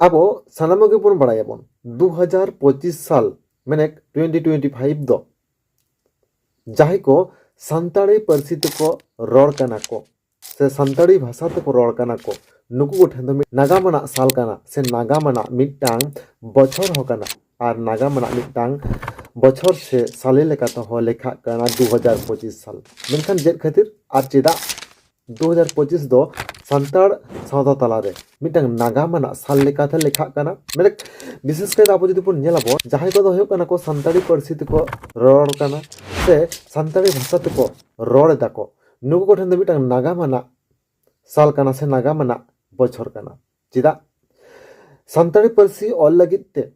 ᱟᱵᱚ ᱥᱟᱱᱟᱢ ᱜᱮᱵᱚᱱ ᱵᱟᱲᱟᱭᱟᱵᱚᱱ 2025 साल माने 2025 दो जहां को सानताड़ी पार्सी तको रड़ कना को से सानताड़ी भाषा तको रड़ कना को नुकु को ठेन नागामना साल कना से नागामना मिटांग बछर हो कना और नागामना मिटांग बछर से साले लेका तो हो लेखा कना 2025 साल मेनखान जेद खातिर आर चेदा 2025 दो सानताड़ सावता तालारे मिटांग नागामना साल लेकाते लेखा कना मेरे विशेष कर आबो जदि बन नेलाबो जहां को हो कना को सानताड़ी पार्सी तको रड़ कना से सानताड़ी भाषा तको रड़ दाको नुकु को ठेन मिटांग नागामना साल कना से नागामना बछर कना चेदा सानताड़ी पार्सी ऑल लगिते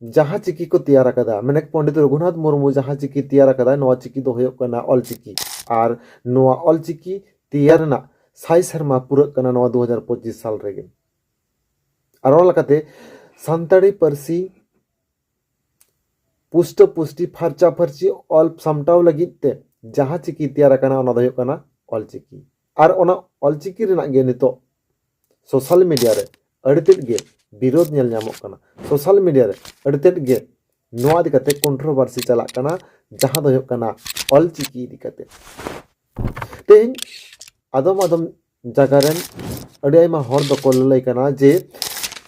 जहां चिकी को तैयार कदा माने पंडित रघुनाथ मुर्मू जहां चिकी तैयार कदा नवा चिकी दो होयो कना ऑल चिकी और नवा ऑल चिकी तैयार ना साई शर्मा पूरा कना नवा 2025 साल रेगे और लकाते सानताड़ी पार्सी पुष्ट पुष्टि फर्चा फर्ची ऑल सामटाव लगिते जहां चिकी तैयार कना ओना दो होयो कना ऑल चिकी और ओना ऑल चिकी रेना गे नितो सोशल मीडिया रे अड़तेट गे विरोध नेल नामो कना सोशल मीडिया रे अड़तेट गे नोआ दिकते कंट्रोवर्सी चला कना जहां दो होयो कना ऑल चिकी दिकते तेन आदम आदम जगारेन अड़ी आयमा हर दो को लई कना जे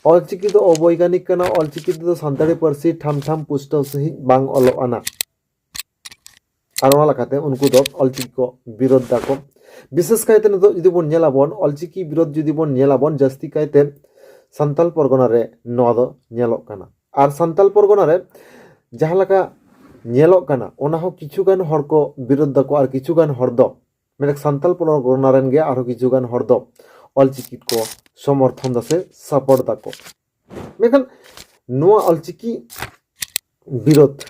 ऑल चिकी दो अवैज्ञानिक कना ऑल चिकी दो सानताड़ी पार्सी ठाम ठाम पुष्ट सही बांग ऑलो आना और ओना लकाते उनको दो ऑल चिकी को विरोध दाको विशेष कायते न जदि बन नेलाबन ऑल चिकी विरोध जदि बन नेलाबन जस्ती कायते सान्ताल परगना रे नोआ दो नेलोक कना और सान्ताल परगना रे जहां लका नेलोक कना ओना हो किछुगान हर को विरोध दाको और किछुगान हर दो मेरे सान्ताल परगना रेन गे आरो किछुगान हर दो ऑल चिकी को समर्थन दासे सपोर्ट दाको मेखान नोआ ऑल चिकी विरोध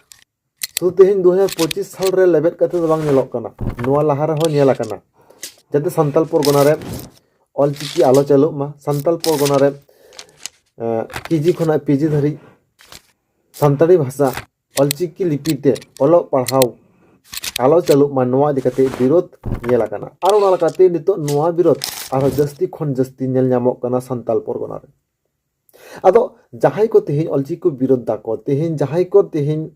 शुधु तेहेन 2025 साल रे लेबेट कते दो बांग नेलोक कना नोआ लाहा रे हो नेला कना जाते सान्ताल परगना रे ऑल चिकी आलो चालू मा सान्ताल परगना रे केजी खना पीजी धरी सानताड़ी भाषा ऑल चिकी लिपिते ओलो पढ़ाव आलो चालू मा नोआ दिकते विरोध नेला कना और ओना लकाते नितो नोआ विरोध आरो जस्ती खन जस्ती नेल नामो कना सान्ताल परगना रे आदो जहां को तेहेन ऑल चिकी को विरोध दाको तेहेन जहां को तेहेन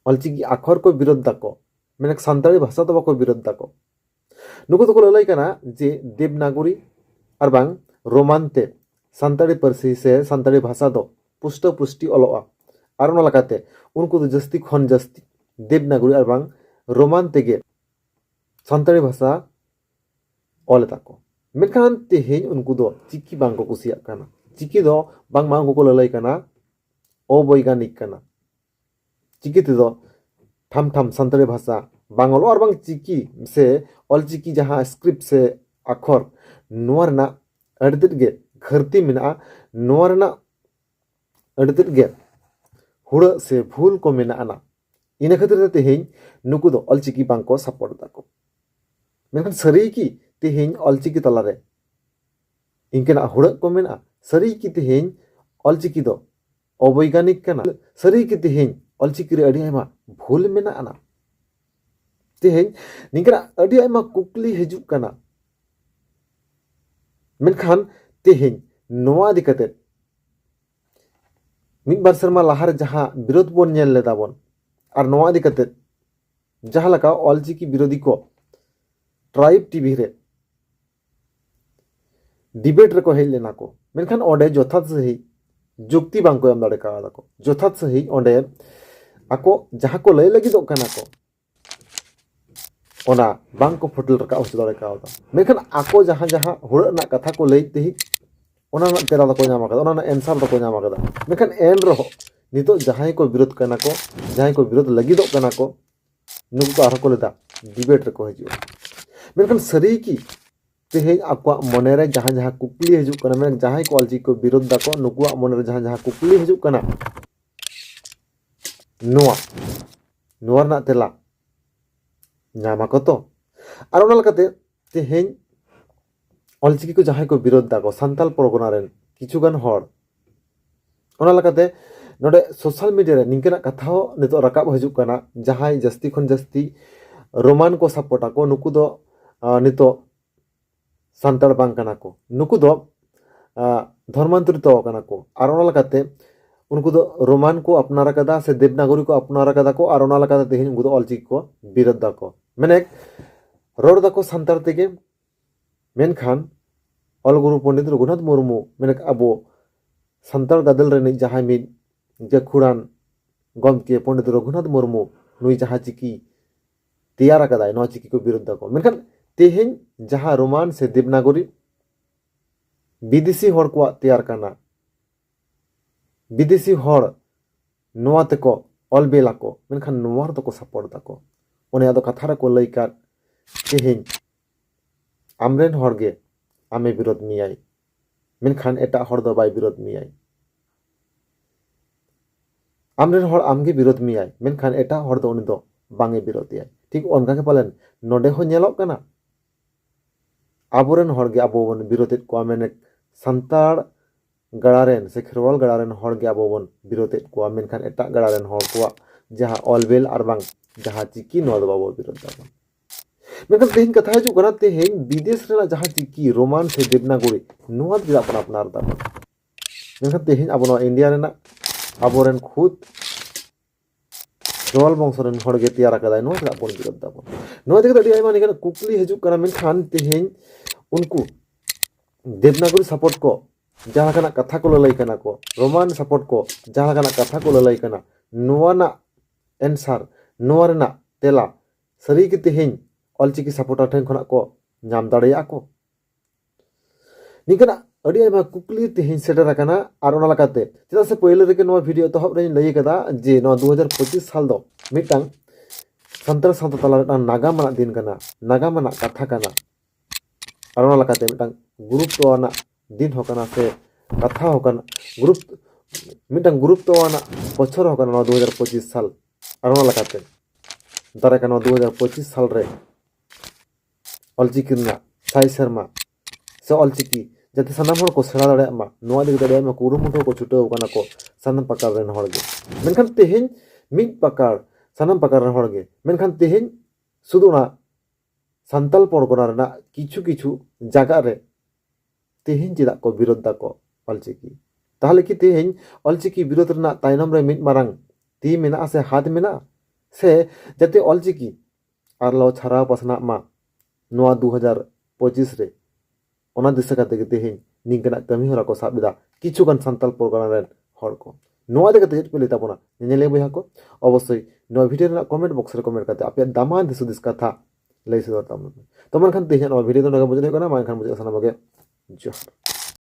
ऑल चिकी आखर को विरोध दाको माने सानताड़ी भाषा तो बाको विरोध दाको नुको तो को लई कना जे देवनागरी और बांग रोमानते सानताड़ी पार्सी से सानताड़ी भाषा दो पुष्ट पुष्टि ओलोआ और ओना लकाते उनको तो जस्ती खन जस्ती देवनागरी और बांग रोमान तेगे सानताड़ी भाषा ऑल ताको मेखान तेहेन उनको दो चिकी बांग को कुसिया कना चिकी दो बांग मांग को लई कना अवैज्ञानिक कना चिकी ते दो ठाम ठाम सानताड़ी भाषा बांगलो और बांग चिकी से ऑल चिकी जहां स्क्रिप्ट से अखर नोरना अड़तेट गे घरती मिना नोरना अड़तेट गे हुड़ से भूल को मिना आना इन खातिर तेहेन नुकु दो ऑल चिकी बांग को सपोर्ट दाको मेखान सरी की तेहेन ऑल चिकी तलारे इनकेना हुड़ को मिना सरी की तेहेन ऑल चिकी दो अवैज्ञानिक कना सरी की तेहेन ऑल चिकी रे अड़ी आयमा भूल मिना आना तेहेन निकरा अड़ी आयमा कुकली हिजुक कना मेनखान तेहेन नोआ दिकते मिद बार शर्मा लाहार जहां विरोध बन नेल लेदा बन और नोआ दिकते जहां लका ऑल चिकी विरोधी को ट्राइब टीवी रे डिबेट रे को हेल लेना को मेनखान ओडे जथात सही जुक्ति बांग को एम दाड़े का को जथात सही ओडे आको जहां को लय लगी दो कना को ओना बांग को फुटल रका उस दाड़े का मेनखान आको जहां जहां हुड़ ना कथा को लय तेही ओना ना तेरा को नाम का ओना ना आंसर को नाम का मेनखान एन रहो नितो जहां को विरोध कना को जहां को विरोध लगी दो कना को नुक को आरो को लेदा डिबेट रे को हजु मेनखान सरी की तेहेन आको मने रे जहां जहां कुकली हजु कना मेन जहां को ऑल चिकी को विरोध दाको नुकुआ मने रे जहां जहां कुकली हजु कना नोआ ना तेला नामा को तो और ओना लकाते तेहेन ऑल चिकी को जहां को विरोध दाको सान्ताल परगना रेन किछुगान हर ओना लकाते नोडे सोशल मीडिया रे निंकेना कथा हो नितो रकाब हजु कना जहां जस्ती खन जस्ती रोमान को सपोर्टा को नुकु दो नितो सान्ताड़ बांग कना को नुकु दो धर्मान्तरित आकाना को और ओना लेकाते उनको दो रोमान को अपनार कदा से देवनागरी को अपनार कदा को और ओना लेकाते तेहेन उनको दो ऑलचिकी को विरोध दा को माने रोड दा को संतार तेगे मेनखान ऑल गुरु पंडित रघुनाथ मुर्मू माने अबो संतार गादल रे जहां मिद जखुड़ान गमके पंडित रघुनाथ मुर्मू नुई जहां चिकी तैयार कदाय नवा चिकी को विरोध दा को मेनखान तेहेन जहां रोमान से देवनागरी विदेशी हर को तैयार करना विदेशी हर नवा तको ऑल बेला को मेनखान नवा तको सपोर्ट दा को ओने आदो कथा को लैका तेहेन आमरेन हरगे आमे विरोध मियाई मेनखान एटा हर दो बाय विरोध मियाई आमरेन हर आमगे विरोध मियाई मेनखान एटा हर दो उनी दो बांगे विरोध याई ठीक ओनका के पालन नोडे हो नेलोक कना आबोरेन हरगे आबो बन विरोधित को मेने संतार गड़ारेन से खेरवाल गड़ारेन हरगे आबो बन विरोधित को मेनखान एटा गड़ारेन हर को जहां ऑलवेल अरबांग जहां चिकी नो दो बाबो विरोध दा मेनखान तेहेन कथा हजू कना तेहेन विदेश रेना जहां चिकी रोमान से देवनागरी नोआ दिदा अपनार दा मेनखान तेहेन आबो नो इंडिया रेना आबोरेन खुद रोल बंशरेन हरगे तैयार कदाय नोआ दिदा बन विरोध दा नोआ दिदा दी आयमा निकन कुकली हजू कना मेनखान तेहेन उनको देवनागरी सपोर्ट को जहां कना कथा को ललाई कना को रोमान सपोर्ट को जहां कना कथा को ललाई कना नोआना एंसर नोआरना तेला सरी के तेहेन ऑलचिकी सपोर्टर ठेन खना को नाम दाड़िया को निकना अड़ी आयमा कुकली तेहेन सेटर कना और ओना लकाते चेदा से पहले रेके नोआ वीडियो तो हब रे लई कदा जे नो 2025 साल दो मिटांग संतर संत तला नागाम ना दिन कना नागाम ना कथा कना और ओना लकाते मिटांग ग्रुप तो आना दिन होकना से कथा होकना ग्रुप मिटांग ग्रुप तो आना बछर होकना नो 2025 साल और ओना लकाते दारे कना 2025 साल रे ऑलचिकी ना साई शर्मा से ऑलचिकी जाते सानाम हर को सेड़ा दाड़े मा नोआ दिग दाड़े मा कुरुमुटो को छुटाव कना को सानाम पकार रेन हरगे मेनखान तेहेन मिद पकार सानाम पकार रेन हरगे मेनखान तेहेन सुदुना संताल परगना रेना किछु किछु जागा रे तेहेन चेदा को विरोध दा को ऑलचिकी ताहले कि तेहेन ऑलचिकी विरोध रेना तायनम रे मिद मारांग ती मेना से हाथ मेना से जाते ऑलचिकी आर लो छारा पसना मा नोआ 2025 रे ओना दिशा काते तेहेन निंकना कमी हरा को साबदा किछुगान संताल परगना रेन हर को नोआ दे काते पे लेता बना नेले बया को अवश्य नोआ वीडियो ना कमेंट बॉक्स रे कमेंट काते आपे दामान दिसु दिस कथा लई सदर ताम तो मनखान तेहेन नोआ वीडियो तो नगा बुझले कना मनखान बुझे सना मगे जोहार।